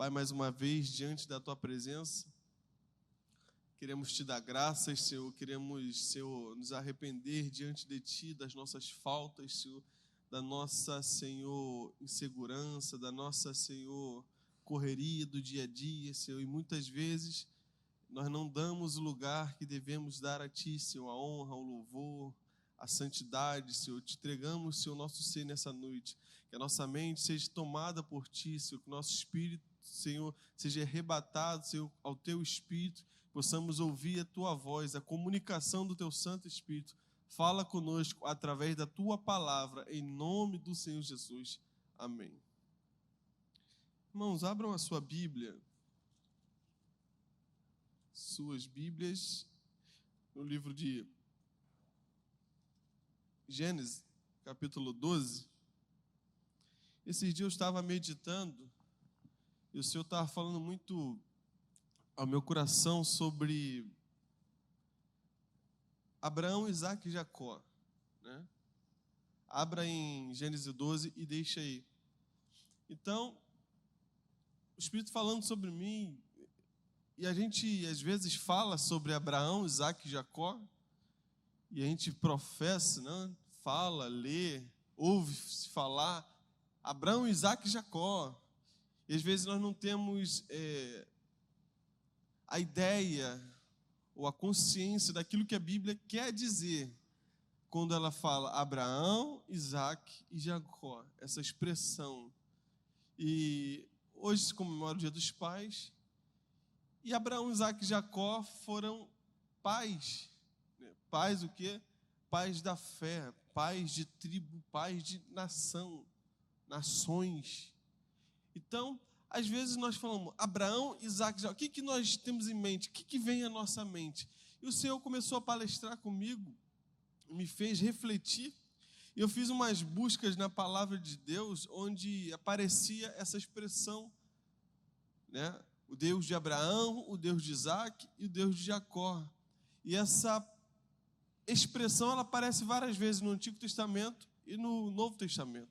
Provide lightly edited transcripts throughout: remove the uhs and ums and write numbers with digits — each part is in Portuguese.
Pai, mais uma vez, diante da Tua presença, queremos Te dar graças, Senhor, queremos, Senhor, nos arrepender diante de Ti, das nossas faltas, Senhor, da nossa, Senhor, insegurança, da nossa, Senhor, correria do dia a dia, Senhor, e muitas vezes nós não damos o lugar que devemos dar a Ti, Senhor, a honra, o louvor, a santidade, Senhor. Te entregamos, Senhor, nosso ser nessa noite. Que a nossa mente seja tomada por Ti, Senhor, que o nosso espírito, Senhor, seja arrebatado, Senhor, ao Teu Espírito, possamos ouvir a Tua voz, a comunicação do Teu Santo Espírito. Fala conosco através da Tua palavra, em nome do Senhor Jesus. Amém. Irmãos, abram a sua Bíblia, suas Bíblias, no livro de Gênesis, capítulo 12. Esses dias eu estava meditando e o Senhor estava falando muito ao meu coração sobre Abraão, Isaac e Jacó, né? Abra em Gênesis 12 e deixa aí. Então, o Espírito falando sobre mim, e a gente às vezes fala sobre Abraão, Isaac e Jacó, e a gente professa, né? Fala, lê, ouve-se falar Abraão, Isaac e Jacó. E às vezes nós não temos a ideia ou a consciência daquilo que a Bíblia quer dizer quando ela fala Abraão, Isaac e Jacó, essa expressão. E hoje se comemora o Dia dos Pais, e Abraão, Isaac e Jacó foram pais. Pais o quê? Pais da fé, pais de tribo, pais de nação, nações. Então, às vezes nós falamos Abraão, Isaac e Jacó. O que nós temos em mente? O que vem à nossa mente? E o Senhor começou a palestrar comigo, me fez refletir. E eu fiz umas buscas na palavra de Deus, onde aparecia essa expressão, né? O Deus de Abraão, o Deus de Isaac e o Deus de Jacó. E essa expressão ela aparece várias vezes no Antigo Testamento e no Novo Testamento.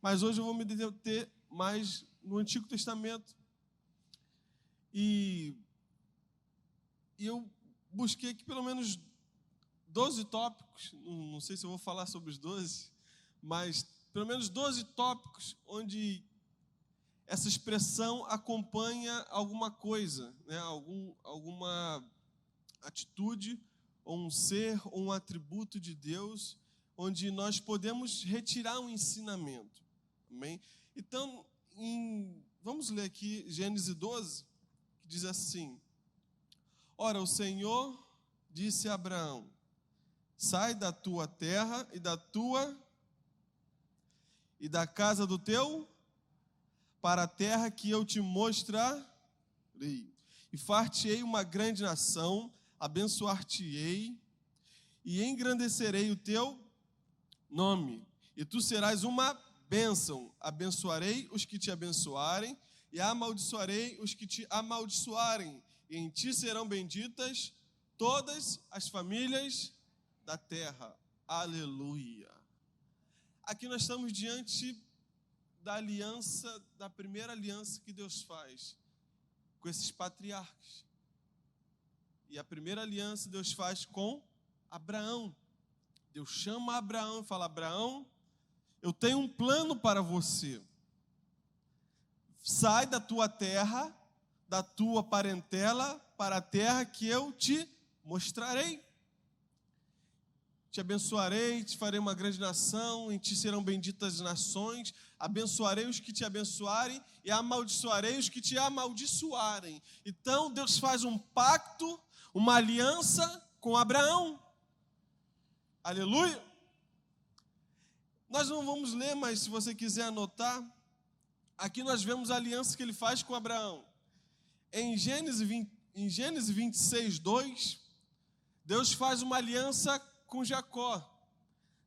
Mas hoje eu vou me deter mais no Antigo Testamento. E eu busquei aqui pelo menos 12 tópicos, não sei se eu vou falar sobre os 12, mas pelo menos 12 tópicos onde essa expressão acompanha alguma coisa, né? Alguma atitude, ou um ser, ou um atributo de Deus, onde nós podemos retirar um ensinamento. Amém? Então, vamos ler aqui Gênesis 12, que diz assim: Ora, o Senhor disse a Abraão: sai da tua terra e da casa do teu, para a terra que eu te mostrarei. E far-te-ei uma grande nação, abençoar-te-ei e engrandecerei o teu nome. E tu serás uma bênção. Abençoarei os que te abençoarem e amaldiçoarei os que te amaldiçoarem. E em ti serão benditas todas as famílias da terra. Aleluia. Aqui nós estamos diante da aliança, da primeira aliança que Deus faz com esses patriarcas. E a primeira aliança Deus faz com Abraão. Deus chama Abraão e fala: Abraão, eu tenho um plano para você. Sai da tua terra, da tua parentela, para a terra que eu te mostrarei. Te abençoarei, te farei uma grande nação, em ti serão benditas as nações, abençoarei os que te abençoarem e amaldiçoarei os que te amaldiçoarem. Então Deus faz um pacto, uma aliança com Abraão. Aleluia! Nós não vamos ler, mas se você quiser anotar, aqui nós vemos a aliança que ele faz com Abraão. Em Gênesis 26, 2, Deus faz uma aliança com Jacó.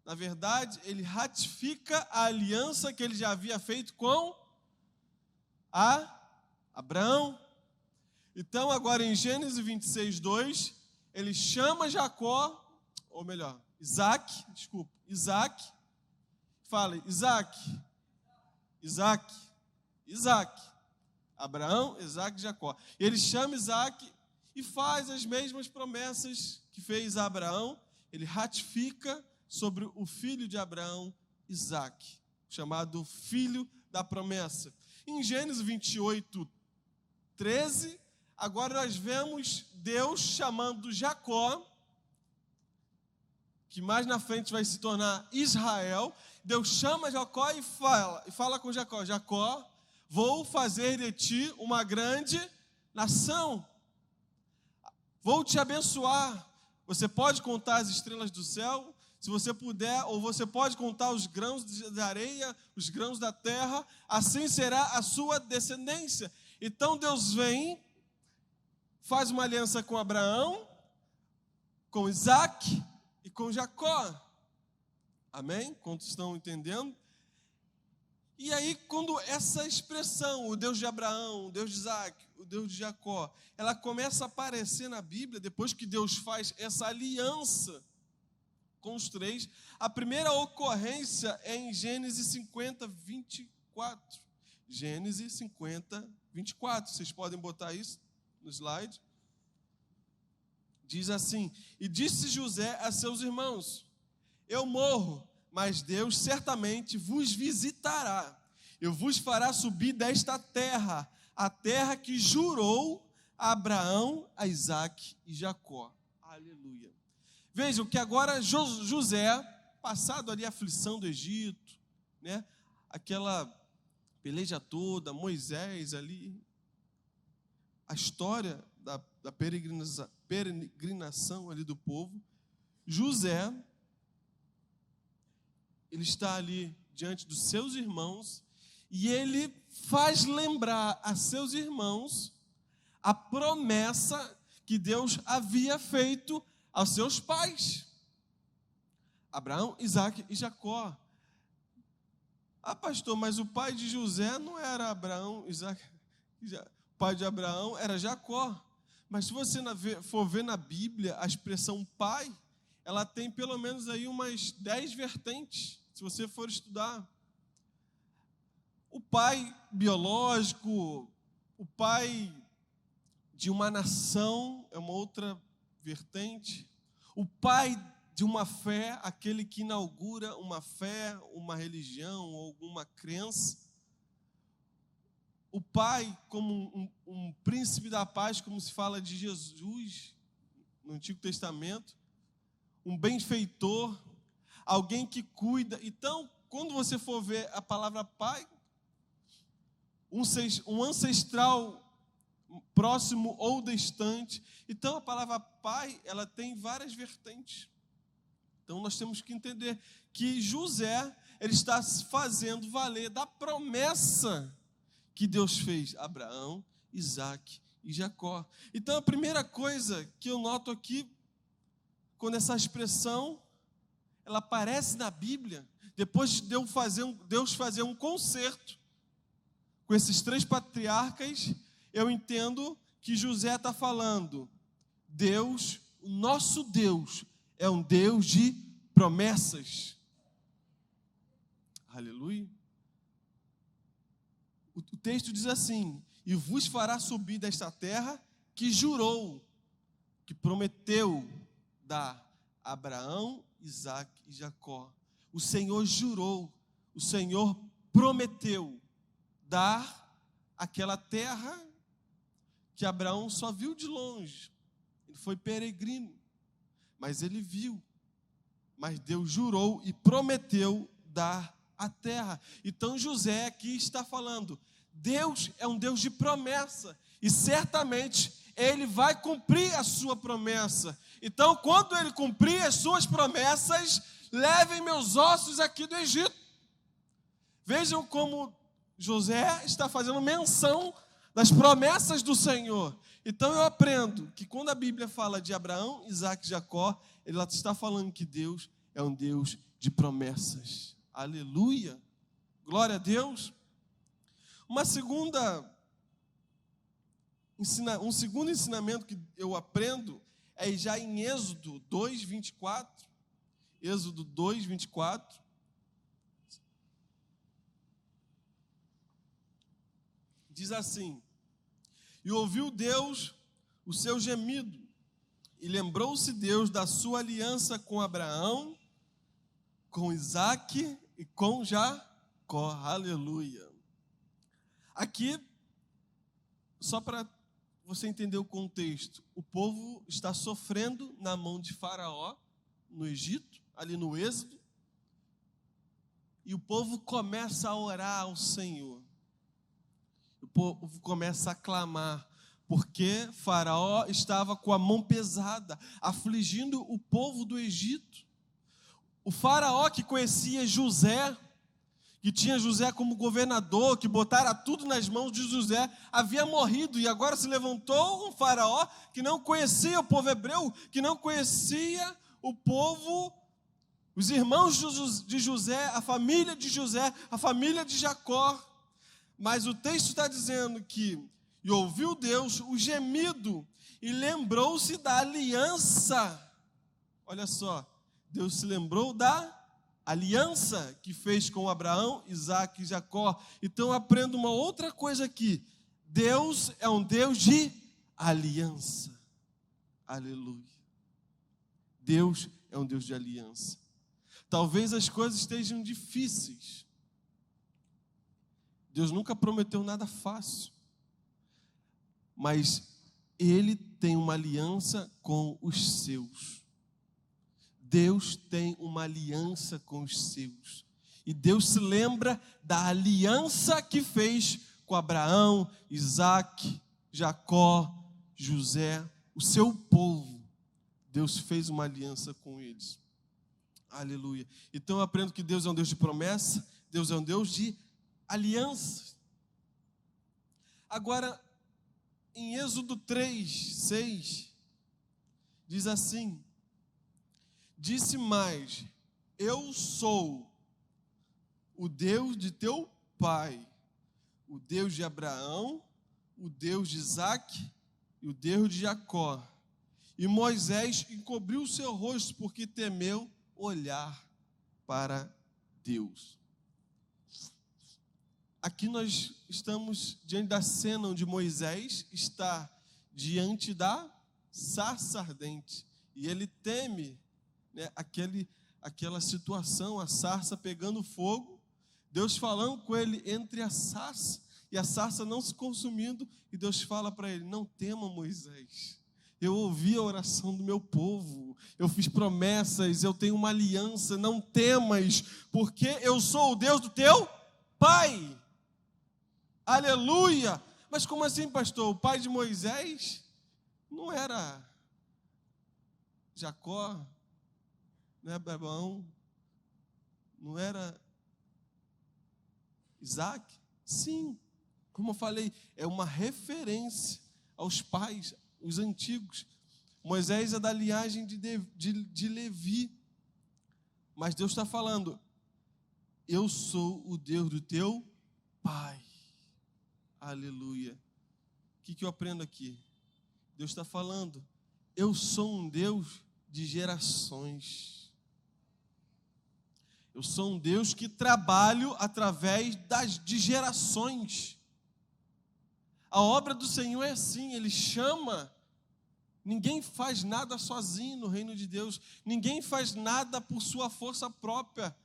Na verdade, ele ratifica a aliança que ele já havia feito com Abraão. Então, agora em Gênesis 26, 2, ele chama Jacó, ou melhor, Isaac, fala: Isaac. Abraão, Isaque e Jacó. Ele chama Isaque e faz as mesmas promessas que fez a Abraão. Ele ratifica sobre o filho de Abraão, Isaque, chamado filho da promessa. Em Gênesis 28, 13, agora nós vemos Deus chamando Jacó, que mais na frente vai se tornar Israel. Deus chama Jacó e fala com Jacó: Jacó, vou fazer de ti uma grande nação. Vou te abençoar. Você pode contar as estrelas do céu, se você puder, ou você pode contar os grãos da areia, os grãos da terra, assim será a sua descendência. Então Deus vem, faz uma aliança com Abraão, com Isaque e com Jacó. Amém? Quantos estão entendendo? E aí, quando essa expressão, o Deus de Abraão, o Deus de Isaque, o Deus de Jacó, ela começa a aparecer na Bíblia, depois que Deus faz essa aliança com os três, a primeira ocorrência é em Gênesis 50, 24. Gênesis 50, 24. Vocês podem botar isso no slide? Diz assim: e disse José a seus irmãos: eu morro, mas Deus certamente vos visitará. Eu vos fará subir desta terra, a terra que jurou a Abraão, a Isaque e Jacó. Aleluia. Vejam que agora José, passado ali a aflição do Egito, né, aquela peleja toda, Moisés ali, a história da peregrinação ali do povo, José, ele está ali diante dos seus irmãos e ele faz lembrar a seus irmãos a promessa que Deus havia feito aos seus pais, Abraão, Isaque e Jacó. Ah, pastor, mas o pai de José não era Abraão, Isaque, o pai de Abraão era Jacó. Mas se você for ver na Bíblia, a expressão pai, ela tem pelo menos aí umas 10 vertentes, se você for estudar. O pai biológico, o pai de uma nação é uma outra vertente. O pai de uma fé, aquele que inaugura uma fé, uma religião ou alguma crença. O pai como um príncipe da paz, como se fala de Jesus no Antigo Testamento. Um benfeitor, alguém que cuida. Então, quando você for ver a palavra pai, um ancestral próximo ou distante. Então, a palavra pai, ela tem várias vertentes. Então, nós temos que entender que José, ele está fazendo valer da promessa que Deus fez a Abraão, Isaque e Jacó. Então, a primeira coisa que eu noto aqui, quando essa expressão, ela aparece na Bíblia, depois de Deus fazer um concerto com esses três patriarcas, eu entendo que José está falando: Deus, o nosso Deus, é um Deus de promessas. Aleluia. O texto diz assim: e vos fará subir desta terra que jurou, que prometeu dar a Abraão, Isaque e Jacó. O Senhor jurou, o Senhor prometeu dar aquela terra que Abraão só viu de longe. Ele foi peregrino, mas ele viu. Mas Deus jurou e prometeu dar a terra. Então José aqui está falando: Deus é um Deus de promessa, e certamente Ele vai cumprir a sua promessa. Então, quando Ele cumprir as suas promessas, levem meus ossos aqui do Egito. Vejam como José está fazendo menção das promessas do Senhor. Então eu aprendo que quando a Bíblia fala de Abraão, Isaque e Jacó, ela está falando que Deus é um Deus de promessas. Aleluia! Glória a Deus! Um segundo ensinamento que eu aprendo é já em Êxodo 2, 24. Êxodo 2, 24. Diz assim: E ouviu Deus o seu gemido, e lembrou-se Deus da sua aliança com Abraão, com Isaque e com Jacó. Aleluia. Aqui, só para você entender o contexto, o povo está sofrendo na mão de Faraó, no Egito, ali no Êxodo, e o povo começa a orar ao Senhor. O povo começa a clamar, porque Faraó estava com a mão pesada, afligindo o povo do Egito. O Faraó que conhecia José, que tinha José como governador, que botara tudo nas mãos de José, havia morrido, e agora se levantou um Faraó que não conhecia o povo hebreu, que não conhecia o povo, os irmãos de José, a família de José, a família de Jacó. Mas o texto está dizendo que, e ouviu Deus o gemido, e lembrou-se da aliança. Olha só, Deus se lembrou da aliança que fez com Abraão, Isaque e Jacó. Então aprendo uma outra coisa aqui. Deus é um Deus de aliança. Aleluia. Deus é um Deus de aliança. Talvez as coisas estejam difíceis. Deus nunca prometeu nada fácil. Mas Ele tem uma aliança com os seus. Deus tem uma aliança com os seus. E Deus se lembra da aliança que fez com Abraão, Isaque, Jacó, José, o seu povo. Deus fez uma aliança com eles. Aleluia. Então eu aprendo que Deus é um Deus de promessa, Deus é um Deus de aliança. Agora, em Êxodo 3, 6, diz assim: disse mais, eu sou o Deus de teu pai, o Deus de Abraão, o Deus de Isaque e o Deus de Jacó. E Moisés encobriu o seu rosto porque temeu olhar para Deus. Aqui nós estamos diante da cena onde Moisés está diante da sarça ardente. E ele teme, né, aquela situação, a sarça pegando fogo, Deus falando com ele entre a sarça e a sarça não se consumindo, e Deus fala para ele: não tema, Moisés, eu ouvi a oração do meu povo, eu fiz promessas, eu tenho uma aliança, não temas, porque eu sou o Deus do teu pai. Aleluia! Mas como assim, pastor? O pai de Moisés não era Jacó, não era Abraão, não era Isaque? Sim, como eu falei, é uma referência aos pais, os antigos. Moisés é da linhagem de Levi, mas Deus está falando: eu sou o Deus do teu pai. Aleluia. O que eu aprendo aqui? Deus está falando: eu sou um Deus de gerações. Eu sou um Deus que trabalho através de gerações. A obra do Senhor é assim, Ele chama. Ninguém faz nada sozinho no reino de Deus. Ninguém faz nada por sua força própria.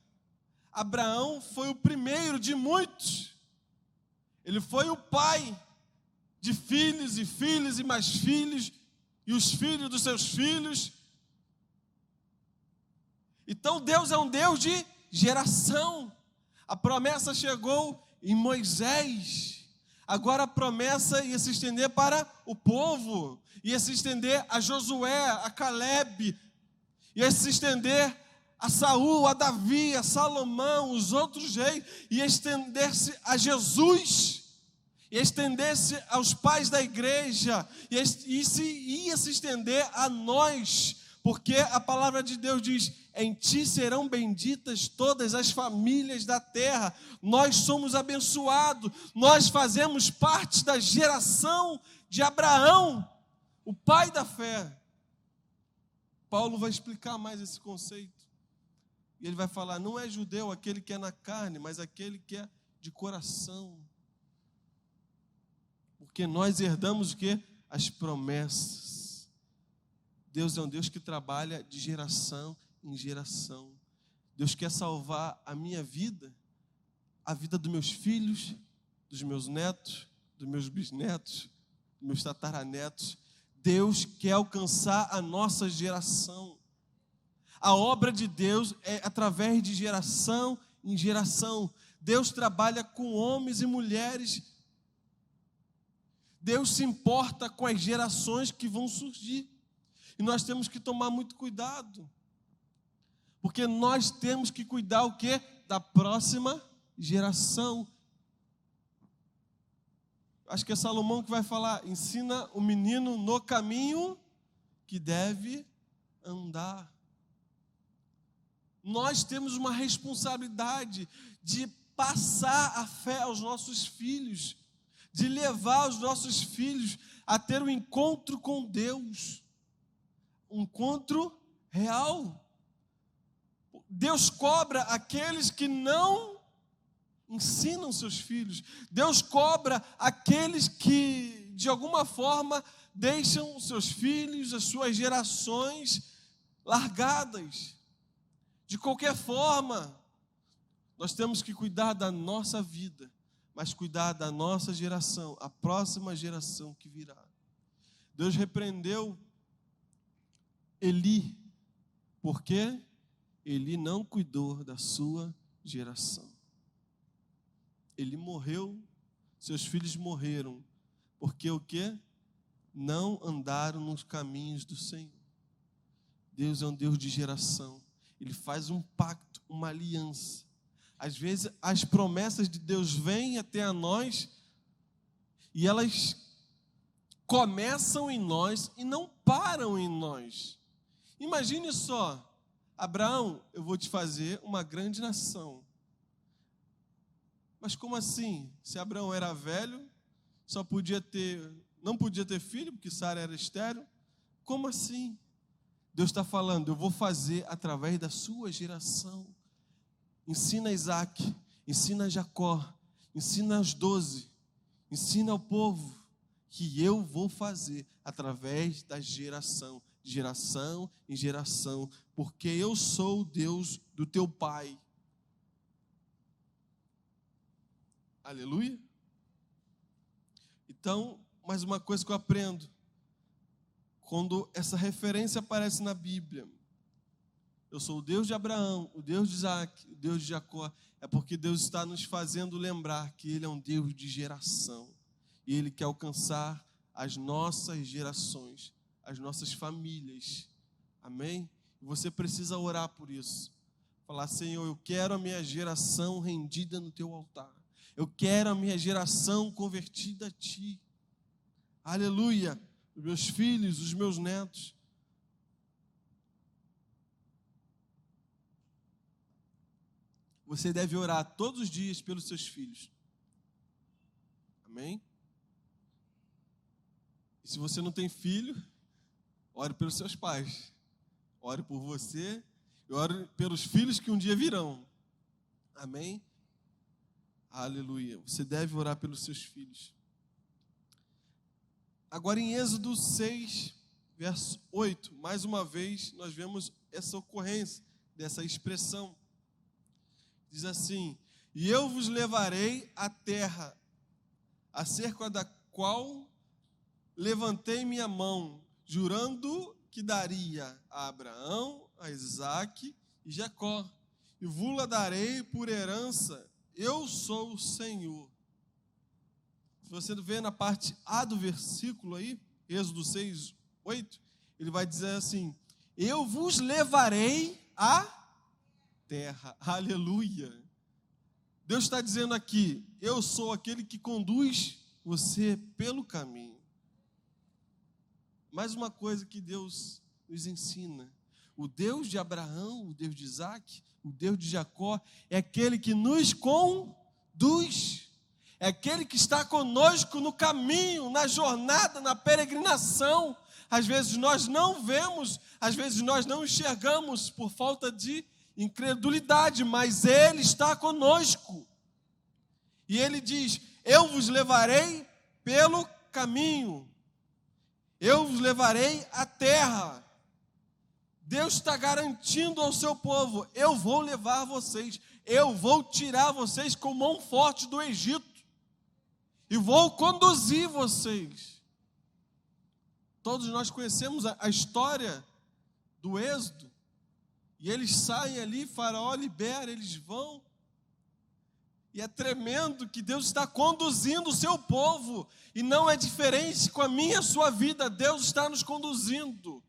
Abraão foi o primeiro de muitos. Ele foi o pai de filhos e filhos e mais filhos, e os filhos dos seus filhos. Então Deus é um Deus de geração. A promessa chegou em Moisés. Agora a promessa ia se estender para o povo, ia se estender a Josué, a Caleb, ia se estender a Saul, a Davi, a Salomão, os outros reis, ia estender-se a Jesus, ia estender-se aos pais da igreja, ia se estender a nós, porque a palavra de Deus diz: em ti serão benditas todas as famílias da terra. Nós somos abençoados, nós fazemos parte da geração de Abraão, o pai da fé. Paulo vai explicar mais esse conceito. E ele vai falar: não é judeu aquele que é na carne, mas aquele que é de coração. Porque Porque nós herdamos o quê? As promessas. Deus é um Deus que trabalha de geração em geração. Deus quer salvar a minha vida, a vida dos meus filhos, dos meus netos, dos meus bisnetos, dos meus tataranetos. Deus quer alcançar a nossa geração. A obra de Deus é através de geração em geração. Deus trabalha com homens e mulheres. Deus se importa com as gerações que vão surgir. E nós temos que tomar muito cuidado. Porque nós temos que cuidar o quê? Da próxima geração. Acho que é Salomão que vai falar: ensina o menino no caminho que deve andar. Nós temos uma responsabilidade de passar a fé aos nossos filhos, de levar os nossos filhos a ter um encontro com Deus, um encontro real. Deus cobra aqueles que não ensinam seus filhos. Deus cobra aqueles que, de alguma forma, deixam os seus filhos, as suas gerações largadas. De qualquer forma, nós temos que cuidar da nossa vida, mas cuidar da nossa geração, a próxima geração que virá. Deus repreendeu Eli, porque Eli não cuidou da sua geração. Ele morreu, seus filhos morreram, porque o quê? Não andaram nos caminhos do Senhor. Deus é um Deus de geração. Ele faz um pacto, uma aliança. Às vezes as promessas de Deus vêm até a nós e elas começam em nós e não param em nós. Imagine só, Abraão, eu vou te fazer uma grande nação. Mas como assim? Se Abraão era velho, não podia ter filho, porque Sara era estéril. Como assim? Deus está falando: eu vou fazer através da sua geração. Ensina Isaac, ensina Jacó, ensina os 12, ensina ao povo que eu vou fazer através da geração, de geração em geração, porque eu sou o Deus do teu pai. Aleluia? Então, mais uma coisa que eu aprendo, quando essa referência aparece na Bíblia, eu sou o Deus de Abraão, o Deus de Isaac, o Deus de Jacó, é porque Deus está nos fazendo lembrar que Ele é um Deus de geração, e Ele quer alcançar as nossas gerações, as nossas famílias, amém? E você precisa orar por isso, falar: Senhor, eu quero a minha geração rendida no Teu altar, eu quero a minha geração convertida a Ti, aleluia, os meus filhos, os meus netos. Você deve orar todos os dias pelos seus filhos. Amém? E se você não tem filho, ore pelos seus pais. Ore por você e ore pelos filhos que um dia virão. Amém? Aleluia. Você deve orar pelos seus filhos. Agora em Êxodo 6, verso 8, mais uma vez nós vemos essa ocorrência, dessa expressão. Diz assim: e eu vos levarei à terra, acerca da qual levantei minha mão, jurando que daria a Abraão, a Isaque e Jacó, e vos-la darei por herança, eu sou o Senhor. Se você vê na parte A do versículo aí, Êxodo 6, 8, ele vai dizer assim: eu vos levarei à terra. Aleluia. Deus está dizendo aqui: eu sou aquele que conduz você pelo caminho. Mais uma coisa que Deus nos ensina: o Deus de Abraão, o Deus de Isaac, o Deus de Jacó, é aquele que nos conduz, é aquele que está conosco no caminho, na jornada, na peregrinação. Às vezes nós não vemos, às vezes nós não enxergamos por falta de incredulidade, mas Ele está conosco. E Ele diz: eu vos levarei pelo caminho. Eu vos levarei à terra. Deus está garantindo ao seu povo: eu vou levar vocês, eu vou tirar vocês com mão forte do Egito e vou conduzir vocês. Todos nós conhecemos a história do Êxodo, e eles saem ali, Faraó libera, eles vão, e é tremendo que Deus está conduzindo o seu povo, e não é diferente com a minha e a sua vida. Deus está nos conduzindo.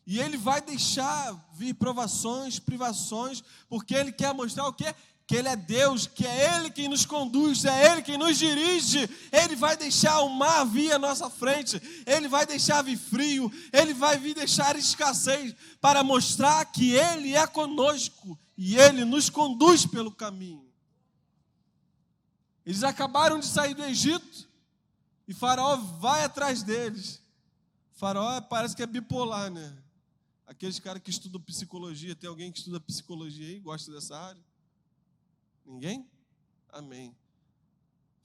E Ele vai deixar vir provações, privações, porque Ele quer mostrar o quê? Que Ele é Deus, que é Ele quem nos conduz, é Ele quem nos dirige. Ele vai deixar o mar vir à nossa frente, Ele vai deixar vir frio, Ele vai vir deixar escassez, para mostrar que Ele é conosco, e Ele nos conduz pelo caminho. Eles acabaram de sair do Egito, e Faraó vai atrás deles. Faraó parece que é bipolar, né? Aqueles caras que estudam psicologia, tem alguém que estuda psicologia aí, gosta dessa área? Ninguém? Amém.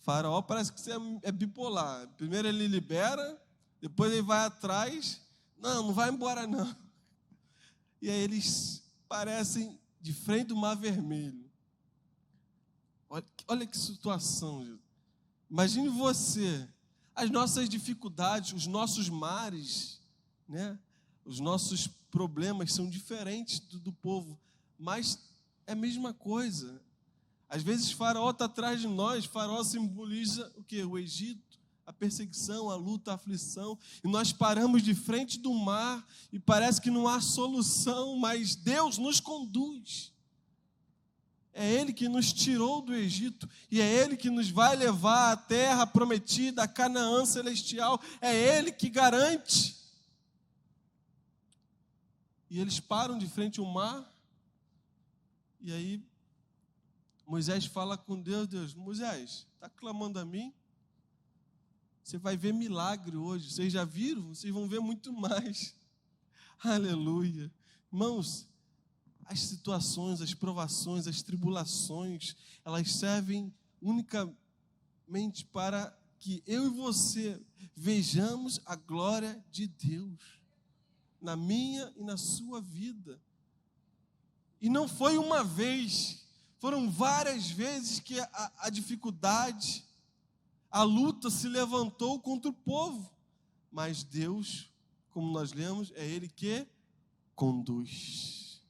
Faraó parece que é bipolar. Primeiro ele libera, depois ele vai atrás. Não vai embora não. E aí eles parecem de frente do Mar Vermelho. Olha que situação, gente. Imagine você, as nossas dificuldades, os nossos mares, né? Os nossos problemas são diferentes do povo, mas é a mesma coisa. Às vezes Faraó está atrás de nós. Faraó simboliza o quê? O Egito, a perseguição, a luta, a aflição, e nós paramos de frente do mar, e parece que não há solução, mas Deus nos conduz. É Ele que nos tirou do Egito, e é Ele que nos vai levar à terra prometida, a Canaã celestial. É Ele que garante. E eles param de frente ao mar, e aí Moisés fala com Deus: Deus, Moisés, está clamando a mim? Você vai ver milagre hoje. Vocês já viram? Vocês vão ver muito mais. Aleluia. Irmãos, as situações, as provações, as tribulações, elas servem unicamente para que eu e você vejamos a glória de Deus na minha e na sua vida. E não foi uma vez, foram várias vezes que a dificuldade, a luta se levantou contra o povo. Mas Deus, como nós lemos, é Ele que conduz.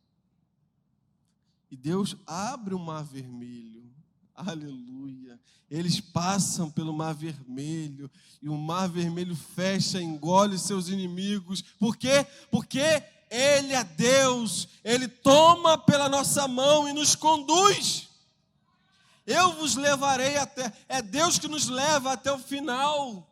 E Deus abre o Mar Vermelho. Aleluia. Eles passam pelo Mar Vermelho, e o Mar Vermelho fecha, engole seus inimigos. Por quê? Porque Ele é Deus. Ele toma pela nossa mão e nos conduz. Eu vos levarei até. É Deus que nos leva até o final.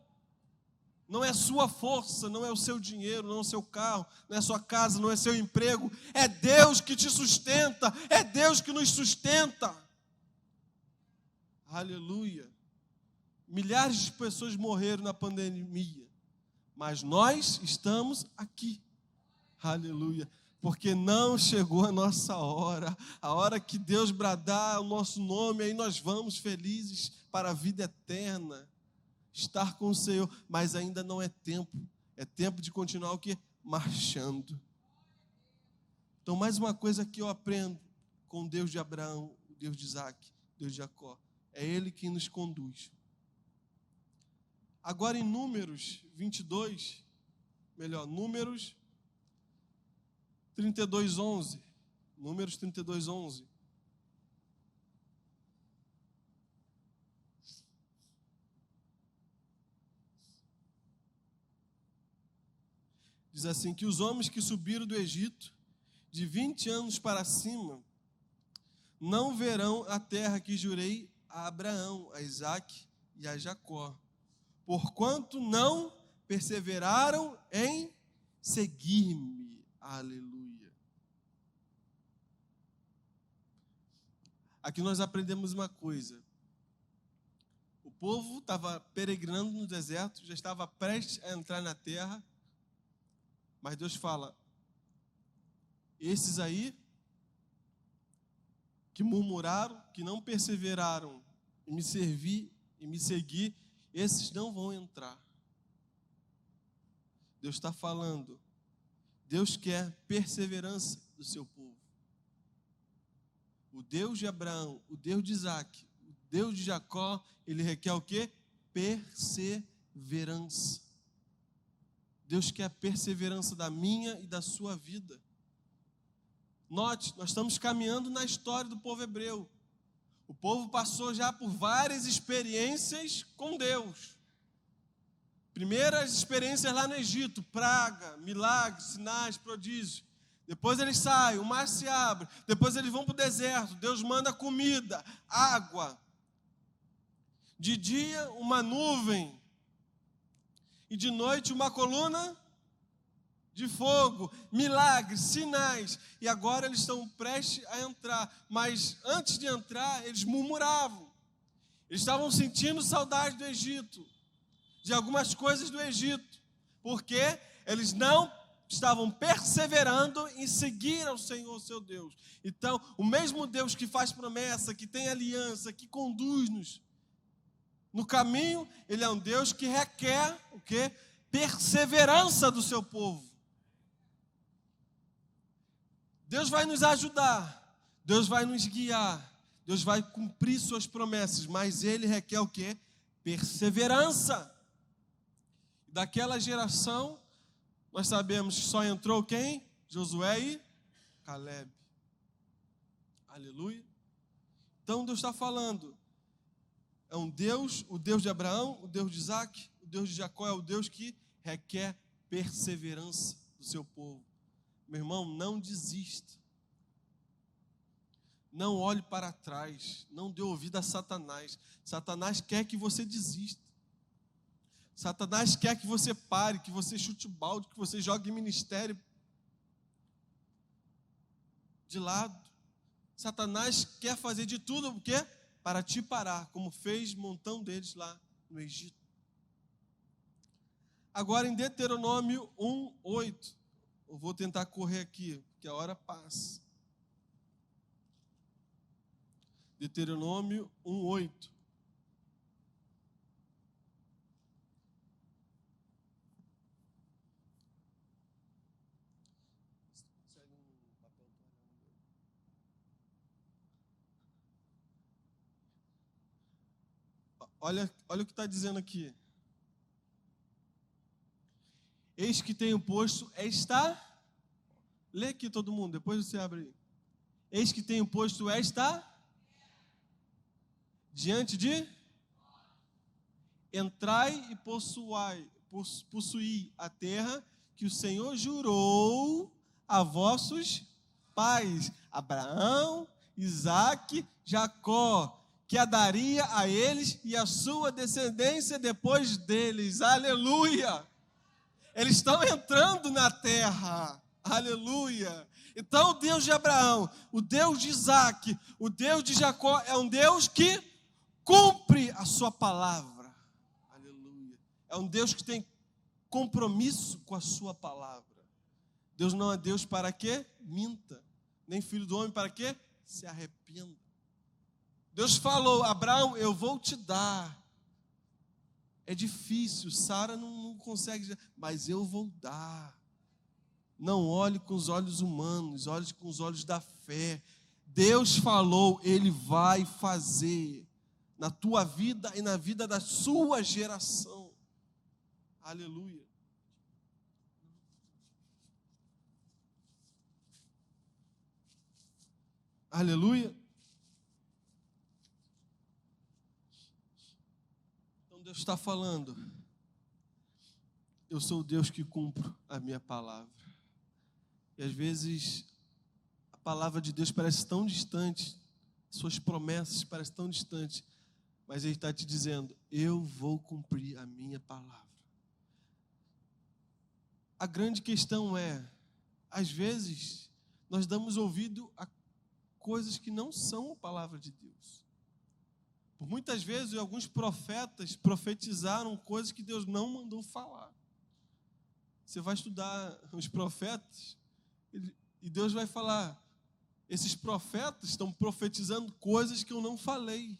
Não é sua força, não é o seu dinheiro, não é o seu carro, não é a sua casa, não é seu emprego. É Deus que te sustenta, é Deus que nos sustenta. Aleluia. Milhares de pessoas morreram na pandemia, mas nós estamos aqui. Aleluia. Porque não chegou a nossa hora, a hora que Deus bradar o nosso nome, aí nós vamos felizes para a vida eterna, estar com o Senhor, mas ainda não é tempo de continuar o quê? Marchando. Então, mais uma coisa que eu aprendo com o Deus de Abraão, o Deus de Isaac, o Deus de Jacó, é Ele quem nos conduz. Agora em Números 32:11. Números 32:11. Diz assim: que os homens que subiram do Egito, de 20 anos para cima, não verão a terra que jurei a Abraão, a Isaque e a Jacó, porquanto não perseveraram em seguir-me. Aleluia. Aqui nós aprendemos uma coisa. O povo estava peregrinando no deserto, já estava prestes a entrar na terra, mas Deus fala: esses aí que murmuraram, que não perseveraram em me servir e me seguir, esses não vão entrar. Deus está falando. Deus quer perseverança do seu povo. O Deus de Abraão, o Deus de Isaac, o Deus de Jacó, ele requer o quê? Perseverança. Deus quer a perseverança da minha e da sua vida. Note, nós estamos caminhando na história do povo hebreu. O povo passou já por várias experiências com Deus. Primeiras experiências lá no Egito, praga, milagres, sinais, prodígios. Depois eles saem, o mar se abre. Depois eles vão para o deserto, Deus manda comida, água. De dia, uma nuvem. E de noite, uma coluna de fogo. Milagres, sinais. E agora eles estão prestes a entrar. Mas antes de entrar, eles murmuravam. Eles estavam sentindo saudade do Egito, de algumas coisas do Egito, porque eles não estavam perseverando em seguir ao Senhor, seu Deus. Então, o mesmo Deus que faz promessa, que tem aliança, que conduz-nos no caminho, ele é um Deus que requer o quê? Perseverança do seu povo. Deus vai nos ajudar, Deus vai nos guiar, Deus vai cumprir suas promessas, mas ele requer o quê? Perseverança. Daquela geração, nós sabemos que só entrou quem? Josué e Calebe. Aleluia. Então Deus está falando, é um Deus, o Deus de Abraão, o Deus de Isaac, o Deus de Jacó, é o Deus que requer perseverança do seu povo. Meu irmão, não desista. Não olhe para trás, não dê ouvido a Satanás. Satanás quer que você desista. Satanás quer que você pare, que você chute o balde, que você jogue ministério de lado. Satanás quer fazer de tudo o quê? Para te parar, como fez um montão deles lá no Egito. Agora em Deuteronômio 1:8, eu vou tentar correr aqui, porque a hora passa. Deuteronômio 1:8. Olha o que está dizendo aqui. Eis que tenho posto esta. Lê aqui todo mundo, depois você abre aí. Eis que tenho posto esta. Diante de. Entrai e possuí a terra que o Senhor jurou a vossos pais, Abraão, Isaque, Jacó, que a daria a eles e a sua descendência depois deles. Aleluia! Eles estão entrando na terra. Aleluia! Então o Deus de Abraão, o Deus de Isaque, o Deus de Jacó é um Deus que cumpre a sua palavra. Aleluia! É um Deus que tem compromisso com a sua palavra. Deus não é Deus para que minta, nem filho do homem para que se arrependa. Deus falou, Abraão, eu vou te dar. É difícil, Sara não consegue, mas eu vou dar. Não olhe com os olhos humanos, olhe com os olhos da fé. Deus falou, Ele vai fazer na tua vida e na vida da sua geração. Aleluia. Aleluia. Deus está falando, eu sou o Deus que cumpro a minha palavra. E às vezes a palavra de Deus parece tão distante, suas promessas parecem tão distantes, mas Ele está te dizendo, eu vou cumprir a minha palavra. A grande questão é, às vezes nós damos ouvido a coisas que não são a palavra de Deus. Por muitas vezes, alguns profetas profetizaram coisas que Deus não mandou falar. Você vai estudar os profetas e Deus vai falar, esses profetas estão profetizando coisas que eu não falei.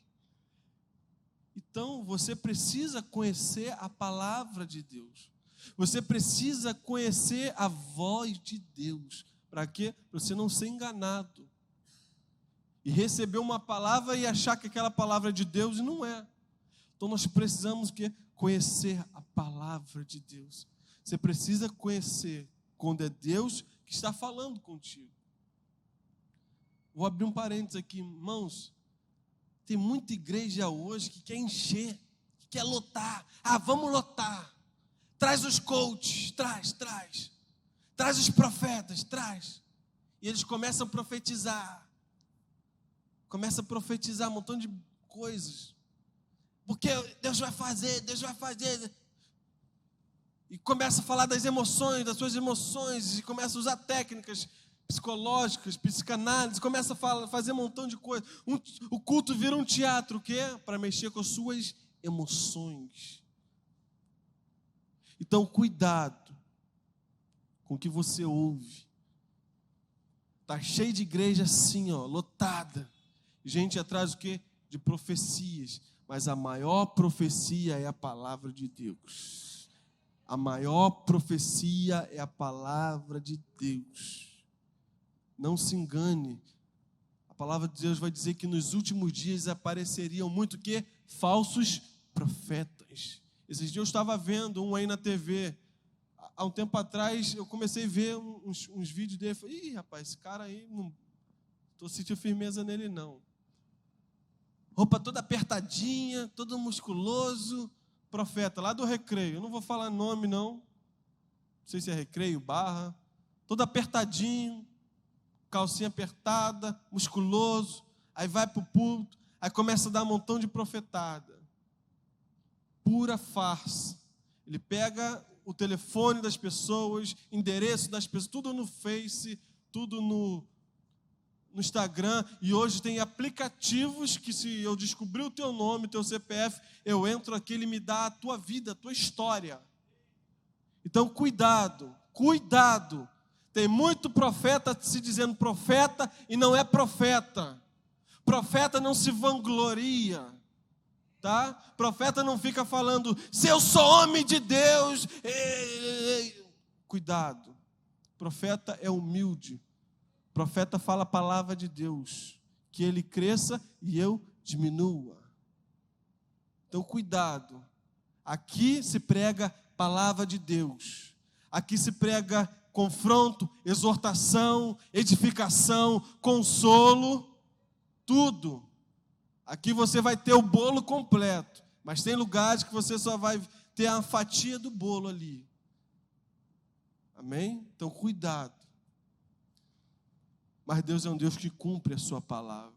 Então, você precisa conhecer a palavra de Deus. Você precisa conhecer a voz de Deus. Para quê? Para você não ser enganado. E receber uma palavra e achar que aquela palavra é de Deus e não é. Então, nós precisamos conhecer a palavra de Deus. Você precisa conhecer quando é Deus que está falando contigo. Vou abrir um parênteses aqui, irmãos. Tem muita igreja hoje que quer encher, que quer lotar. Vamos lotar. Traz os coaches, traz. Traz os profetas, traz. E eles começam a profetizar. Começam a profetizar um montão de coisas. Porque Deus vai fazer. E começa a falar das emoções, das suas emoções. E começa a usar técnicas psicológicas, psicanálise, começa a fazer um montão de coisa. O culto vira um teatro, o quê? Para mexer com as suas emoções. Então, cuidado com o que você ouve. Está cheio de igreja assim, lotada. Gente atrás do quê? De profecias. Mas a maior profecia é a palavra de Deus. A maior profecia é a palavra de Deus. Não se engane. A palavra de Deus vai dizer que nos últimos dias apareceriam muito que falsos profetas. Esses dias eu estava vendo um aí na TV. Há um tempo atrás eu comecei a ver uns vídeos dele. Falei, rapaz, esse cara aí, não estou sentindo firmeza nele não. Roupa toda apertadinha, todo musculoso, profeta lá do Recreio. Eu não vou falar nome não. Não sei se é Recreio, Barra. Todo apertadinho. Calcinha apertada, musculoso, aí vai para o púlpito, aí começa a dar um montão de profetada. Pura farsa. Ele pega o telefone das pessoas, endereço das pessoas, tudo no Face, tudo no Instagram, e hoje tem aplicativos que se eu descobrir o teu nome, teu CPF, eu entro aqui, ele me dá a tua vida, a tua história. Então, cuidado. Tem muito profeta se dizendo profeta e não é profeta. Profeta não se vangloria, tá? Profeta não fica falando, se eu sou homem de Deus. Cuidado. Profeta é humilde. Profeta fala a palavra de Deus. Que ele cresça e eu diminua. Então, cuidado. Aqui se prega palavra de Deus. Aqui se prega confronto, exortação, edificação, consolo, tudo. Aqui você vai ter o bolo completo, mas tem lugares que você só vai ter a fatia do bolo ali. Amém? Então, cuidado. Mas Deus é um Deus que cumpre a sua palavra.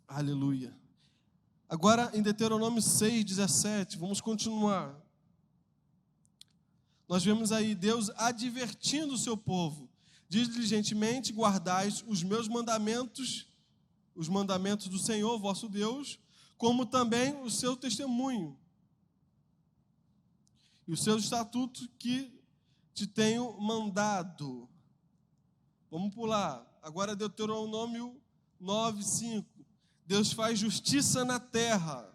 Aleluia. Agora, em Deuteronômio 6:17, vamos continuar. Nós vemos aí Deus advertindo o seu povo. Diligentemente guardais os meus mandamentos, os mandamentos do Senhor, vosso Deus, como também o seu testemunho e os seus estatutos que te tenho mandado. Vamos pular. Agora Deuteronômio 9:5. Deus faz justiça na terra.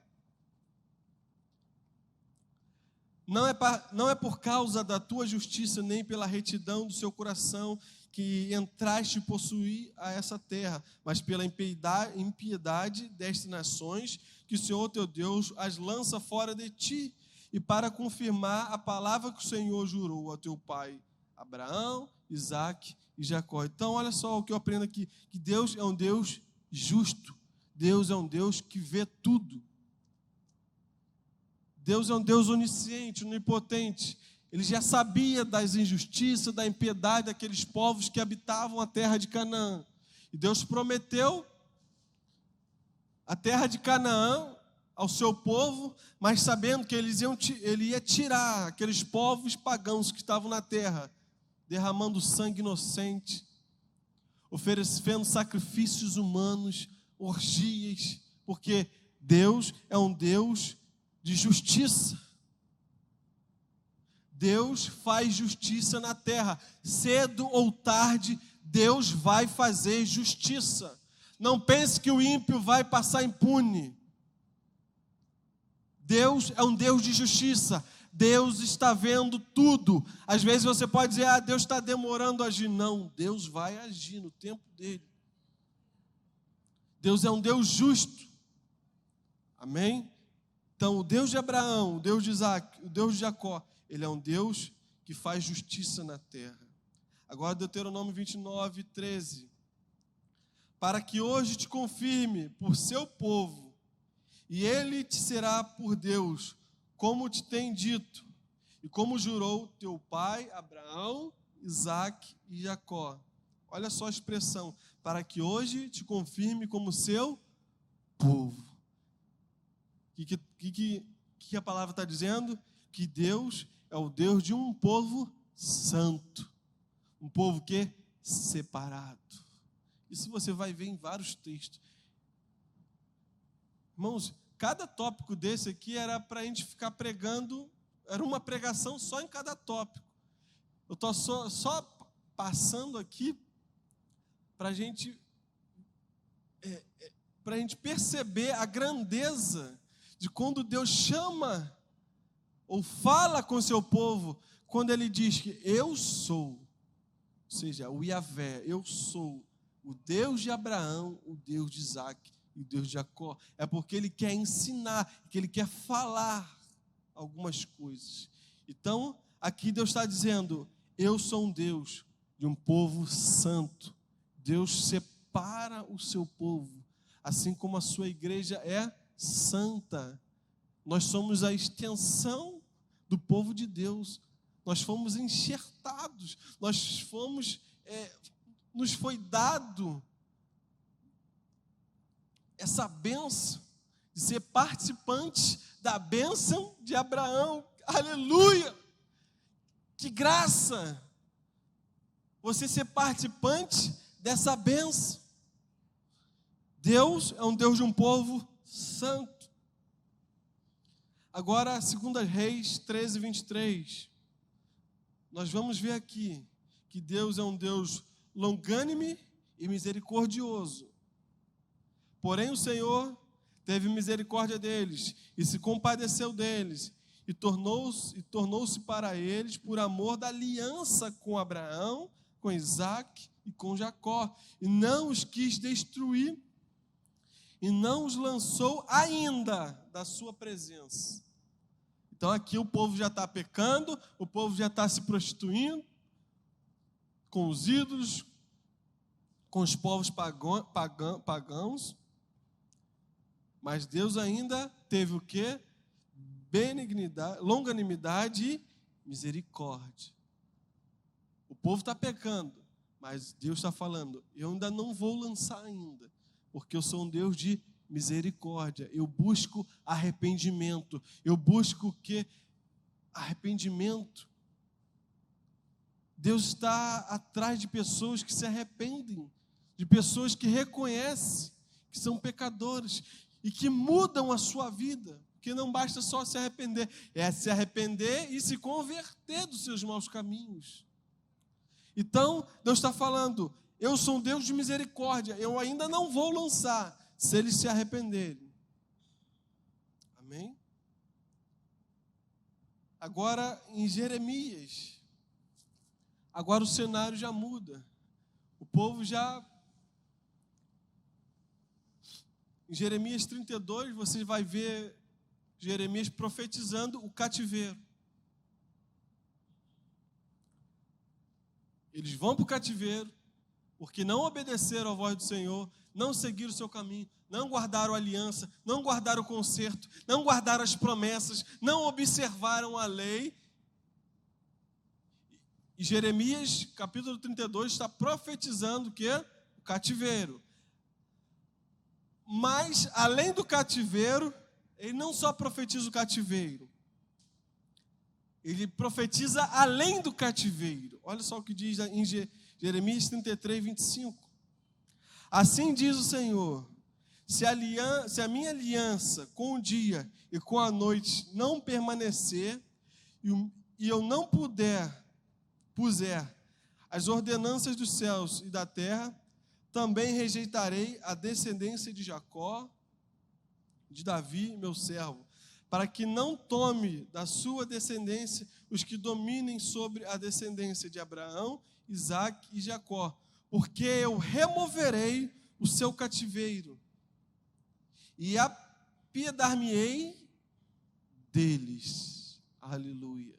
Não é por causa da tua justiça, nem pela retidão do seu coração, que entraste possuir a essa terra, mas pela impiedade destas nações, que o Senhor teu Deus as lança fora de ti, e para confirmar a palavra que o Senhor jurou ao teu pai, Abraão, Isaque e Jacó. Então, olha só o que eu aprendo aqui, que Deus é um Deus justo, Deus é um Deus que vê tudo. Deus é um Deus onisciente, onipotente. Ele já sabia das injustiças, da impiedade daqueles povos que habitavam a terra de Canaã. E Deus prometeu a terra de Canaã ao seu povo, mas sabendo que ele ia tirar aqueles povos pagãos que estavam na terra, derramando sangue inocente, oferecendo sacrifícios humanos, orgias, porque Deus é um Deus de justiça. Deus faz justiça na terra. Cedo ou tarde, Deus vai fazer justiça. Não pense que o ímpio vai passar impune. Deus é um Deus de justiça. Deus está vendo tudo. Às vezes você pode dizer, Deus está demorando a agir. Não, Deus vai agir no tempo dele. Deus é um Deus justo. Amém? Então, o Deus de Abraão, o Deus de Isaac, o Deus de Jacó, ele é um Deus que faz justiça na terra. Agora, Deuteronômio 29, 13. Para que hoje te confirme por seu povo, e ele te será por Deus, como te tem dito, e como jurou teu pai Abraão, Isaac e Jacó. Olha só a expressão, para que hoje te confirme como seu povo. O que a palavra está dizendo? Que Deus é o Deus de um povo santo. Um povo que? Separado. Isso você vai ver em vários textos. Irmãos, cada tópico desse aqui era para a gente ficar pregando, era uma pregação só em cada tópico. Eu estou só passando aqui para a gente perceber a grandeza de quando Deus chama ou fala com o seu povo, quando Ele diz que eu sou, ou seja, o Yahvé, eu sou o Deus de Abraão, o Deus de Isaac e o Deus de Jacó. É porque Ele quer ensinar, que Ele quer falar algumas coisas. Então, aqui Deus está dizendo, eu sou um Deus de um povo santo. Deus separa o seu povo, assim como a sua igreja é santa. Nós somos a extensão do povo de Deus. Nós fomos enxertados, nos foi dado essa bênção de ser participante da bênção de Abraão. Aleluia! Que graça! Você ser participante dessa bênção. Deus é um Deus de um povo santo. Agora, 2 Reis 13, 23. Nós vamos ver aqui que Deus é um Deus longânime e misericordioso. Porém, o Senhor teve misericórdia deles e se compadeceu deles e tornou-se para eles por amor da aliança com Abraão, com Isaac e com Jacó, e não os quis destruir e não os lançou ainda da sua presença. Então aqui o povo já está pecando, o povo já está se prostituindo com os ídolos, com os povos pagãos, mas Deus ainda teve o quê? Benignidade, longanimidade e misericórdia. O povo está pecando, mas Deus está falando, eu ainda não vou lançar ainda, porque eu sou um Deus de misericórdia. Eu busco arrependimento. Eu busco o quê? Arrependimento. Deus está atrás de pessoas que se arrependem, de pessoas que reconhecem que são pecadores e que mudam a sua vida. Porque não basta só se arrepender, é se arrepender e se converter dos seus maus caminhos. Então, Deus está falando, eu sou um Deus de misericórdia, eu ainda não vou lançar, se eles se arrependerem. Amém? Agora, em Jeremias, agora o cenário já muda. O povo já... Em Jeremias 32, você vai ver Jeremias profetizando o cativeiro. Eles vão para o cativeiro, porque não obedeceram à voz do Senhor, não seguiram o seu caminho, não guardaram a aliança, não guardaram o concerto, não guardaram as promessas, não observaram a lei. E Jeremias, capítulo 32, está profetizando o quê? O cativeiro. Mas, além do cativeiro, ele não só profetiza o cativeiro, ele profetiza além do cativeiro. Olha só o que diz em Jeremias 33, 25. Assim diz o Senhor, se a minha aliança com o dia e com a noite não permanecer, e eu não puser as ordenanças dos céus e da terra, também rejeitarei a descendência de Jacó, de Davi, meu servo, para que não tome da sua descendência os que dominem sobre a descendência de Abraão, Isaque e Jacó, porque eu removerei o seu cativeiro e apiedar-me-ei deles. Aleluia.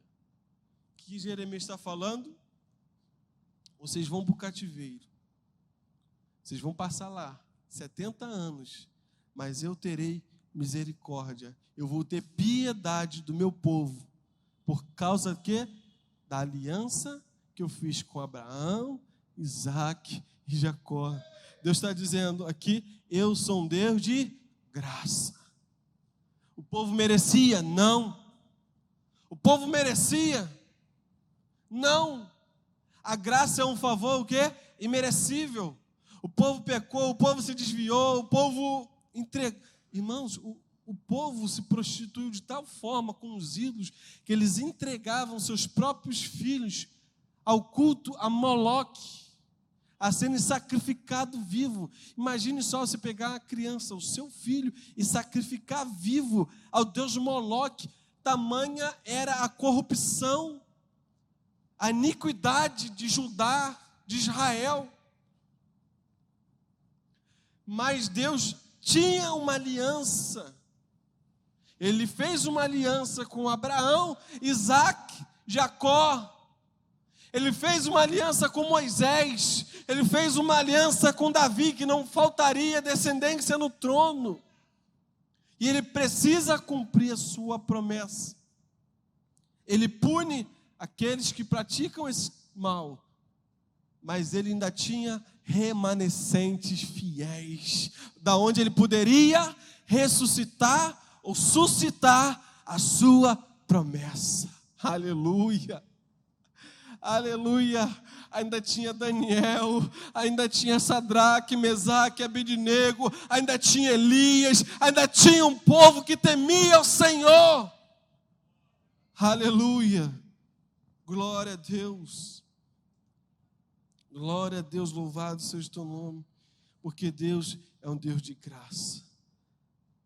O que Jeremias está falando? Vocês vão para o cativeiro, vocês vão passar lá 70 anos, mas eu terei misericórdia, eu vou ter piedade do meu povo, por causa que da aliança que eu fiz com Abraão, Isaque e Jacó. Deus está dizendo aqui, eu sou um Deus de graça. O povo merecia? Não. O povo merecia? Não. A graça é um favor o quê? Imerecível. O povo pecou, o povo se desviou, o povo entregou. Irmãos, o povo se prostituiu de tal forma com os ídolos que eles entregavam seus próprios filhos ao culto a Moloque, a serem sacrificado vivo. Imagine só você pegar a criança, o seu filho, e sacrificar vivo ao Deus Moloque. Tamanha era a corrupção, a iniquidade de Judá, de Israel. Mas Deus tinha uma aliança. Ele fez uma aliança com Abraão, Isaque, Jacó. Ele fez uma aliança com Moisés. Ele fez uma aliança com Davi, que não faltaria descendência no trono. E ele precisa cumprir a sua promessa. Ele pune aqueles que praticam esse mal, mas ele ainda tinha remanescentes fiéis, da onde ele poderia ressuscitar ou suscitar a sua promessa. Aleluia, aleluia. Ainda tinha Daniel, ainda tinha Sadraque, Mesaque, Abednego, ainda tinha Elias, ainda tinha um povo que temia o Senhor. Aleluia, glória a Deus. Glória a Deus, louvado seja o teu nome, porque Deus é um Deus de graça.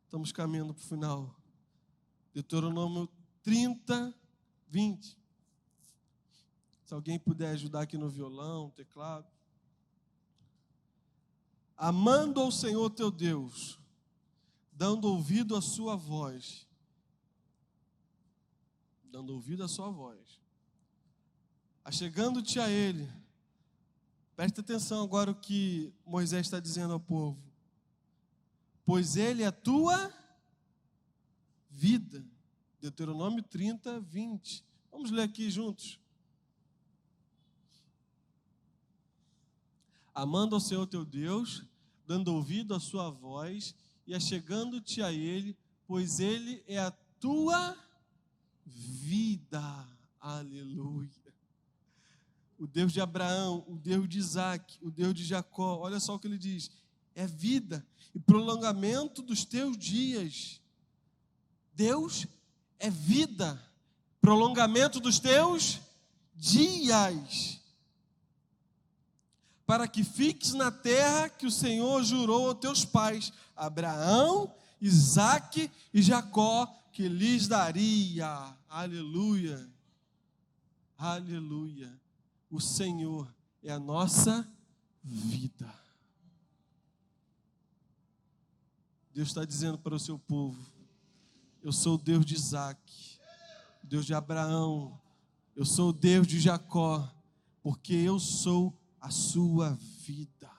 Estamos caminhando para o final. Deuteronômio 30, 20. Se alguém puder ajudar aqui no violão, teclado. Amando ao Senhor teu Deus, dando ouvido à sua voz. Dando ouvido à sua voz. Achegando-te a Ele. Presta atenção agora o que Moisés está dizendo ao povo. Pois Ele é a tua vida. Deuteronômio 30, 20. Vamos ler aqui juntos. Amando ao Senhor teu Deus, dando ouvido à sua voz, e achegando-te a Ele, pois Ele é a tua vida. Aleluia. O Deus de Abraão, o Deus de Isaque, o Deus de Jacó, olha só o que ele diz, é vida e prolongamento dos teus dias. Deus é vida, prolongamento dos teus dias, para que fiques na terra que o Senhor jurou aos teus pais, Abraão, Isaque e Jacó, que lhes daria. Aleluia, aleluia. O Senhor é a nossa vida. Deus está dizendo para o seu povo, eu sou o Deus de Isaque, Deus de Abraão, eu sou o Deus de Jacó, porque eu sou a sua vida.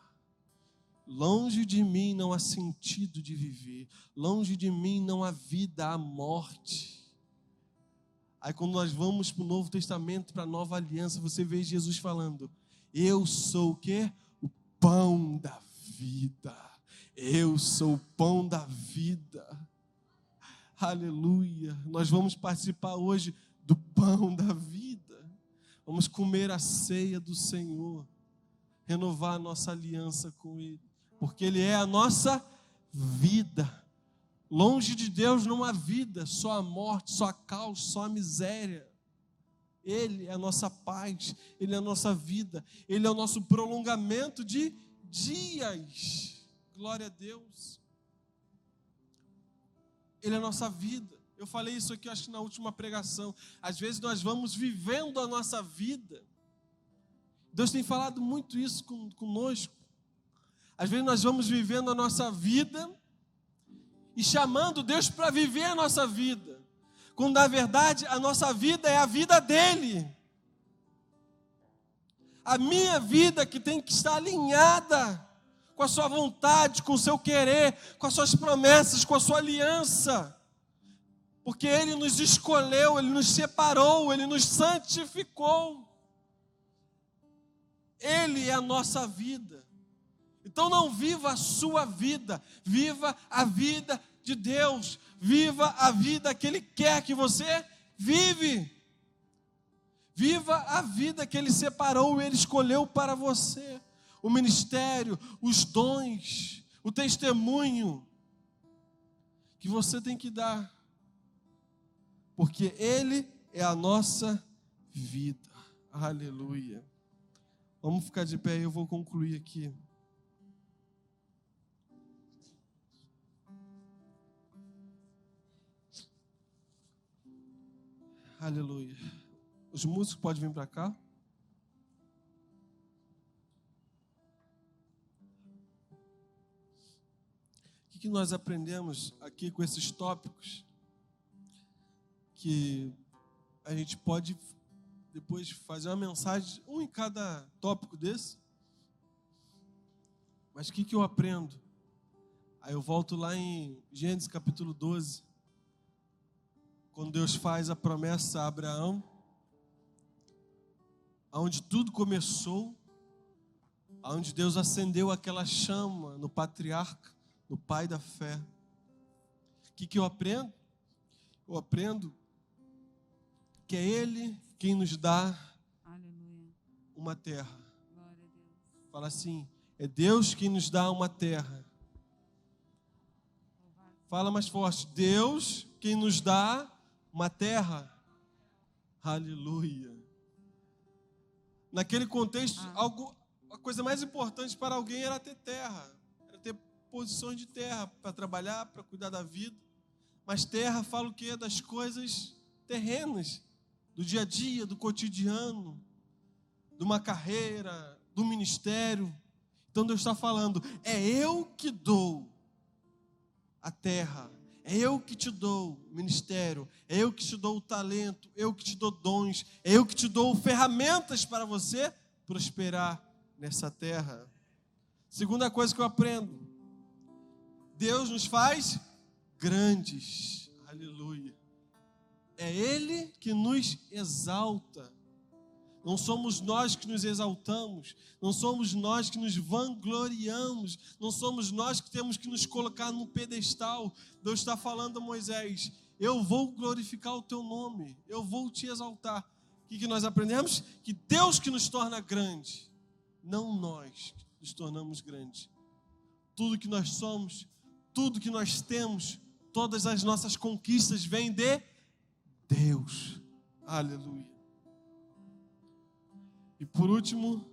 Longe de mim não há sentido de viver, longe de mim não há vida, há morte. Aí quando nós vamos para o Novo Testamento, para a Nova Aliança, você vê Jesus falando, eu sou o quê? O pão da vida. Eu sou o pão da vida. Aleluia. Nós vamos participar hoje do pão da vida. Vamos comer a ceia do Senhor. Renovar a nossa aliança com Ele. Porque Ele é a nossa vida. Longe de Deus não há vida, só a morte, só a caos, só a miséria. Ele é a nossa paz, Ele é a nossa vida, Ele é o nosso prolongamento de dias. Glória a Deus. Ele é a nossa vida. Eu falei isso aqui, acho que na última pregação. Às vezes nós vamos vivendo a nossa vida. Deus tem falado muito isso conosco. Às vezes nós vamos vivendo a nossa vida e chamando Deus para viver a nossa vida, quando na verdade a nossa vida é a vida dele. A minha vida que tem que estar alinhada com a sua vontade, com o seu querer, com as suas promessas, com a sua aliança. Porque Ele nos escolheu, Ele nos separou, Ele nos santificou. Ele é a nossa vida. Então não viva a sua vida, viva a vida de Deus, viva a vida que Ele quer que você vive. Viva a vida que Ele separou e Ele escolheu para você. O ministério, os dons, o testemunho que você tem que dar. Porque Ele é a nossa vida. Aleluia. Vamos ficar de pé e eu vou concluir aqui. Aleluia. Os músicos podem vir para cá. O que nós aprendemos aqui com esses tópicos? Que a gente pode depois fazer uma mensagem, um em cada tópico desse. Mas o que eu aprendo? Aí eu volto lá em Gênesis capítulo 12, quando Deus faz a promessa a Abraão, onde tudo começou, onde Deus acendeu aquela chama no patriarca, no pai da fé. O que eu aprendo? Eu aprendo que é Ele quem nos dá uma terra. Fala assim, é Deus quem nos dá uma terra. Fala mais forte, Deus quem nos dá uma terra. Aleluia. Naquele contexto, a coisa mais importante para alguém era ter terra, era ter posições de terra para trabalhar, para cuidar da vida. Mas terra fala o quê? Das coisas terrenas, do dia a dia, do cotidiano, de uma carreira, do ministério. Então Deus está falando, é eu que dou a terra, é eu que te dou o ministério, é eu que te dou o talento, eu que te dou dons, é eu que te dou ferramentas para você prosperar nessa terra. Segunda coisa que eu aprendo, Deus nos faz grandes. Aleluia. É Ele que nos exalta. Não somos nós que nos exaltamos, não somos nós que nos vangloriamos, não somos nós que temos que nos colocar no pedestal. Deus está falando a Moisés, eu vou glorificar o teu nome, eu vou te exaltar. O que nós aprendemos? Que Deus que nos torna grande, não nós que nos tornamos grandes. Tudo que nós somos, tudo que nós temos, todas as nossas conquistas vêm de Deus. Aleluia. E por último,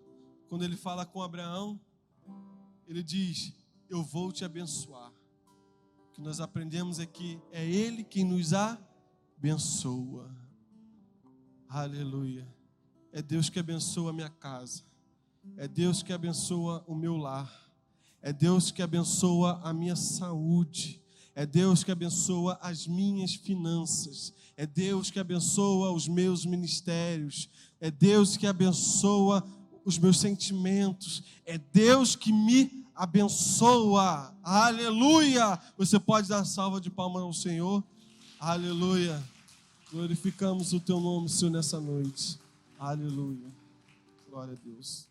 quando ele fala com Abraão, ele diz, eu vou te abençoar. O que nós aprendemos é que é Ele quem nos abençoa. Aleluia. É Deus que abençoa a minha casa. É Deus que abençoa o meu lar. É Deus que abençoa a minha saúde. É Deus que abençoa as minhas finanças. É Deus que abençoa os meus ministérios. É Deus que abençoa os meus sentimentos. É Deus que me abençoa. Aleluia! Você pode dar salva de palmas ao Senhor? Aleluia! Glorificamos o teu nome, Senhor, nessa noite. Aleluia! Glória a Deus.